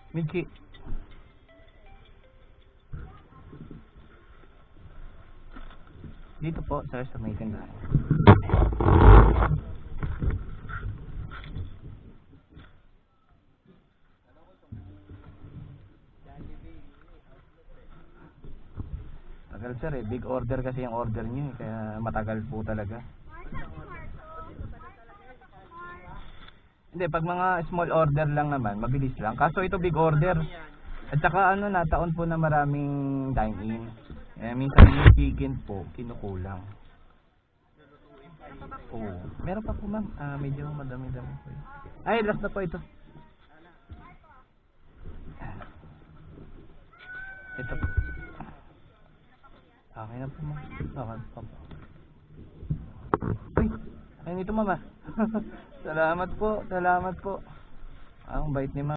Michi. Dito po, sir, sa may tindahan. Tagal sir eh, big order kasi yung order niyo eh, kaya matagal po talaga. Hindi, pag mga small order lang naman, mabilis lang. Kaso ito big order. At saka ano, nataon po na maraming dine-in. Eh, minsan yung chicken po, kinukulang. Oo. Meron pa po ma'am. Medyo madami-dami po yun. Ay, last na po ito. Ito po. Okay na po ma'am. Okay po. Uy, ayun ito ma'am ah. Salamat po, salamat po. Ang bait ni ma'am.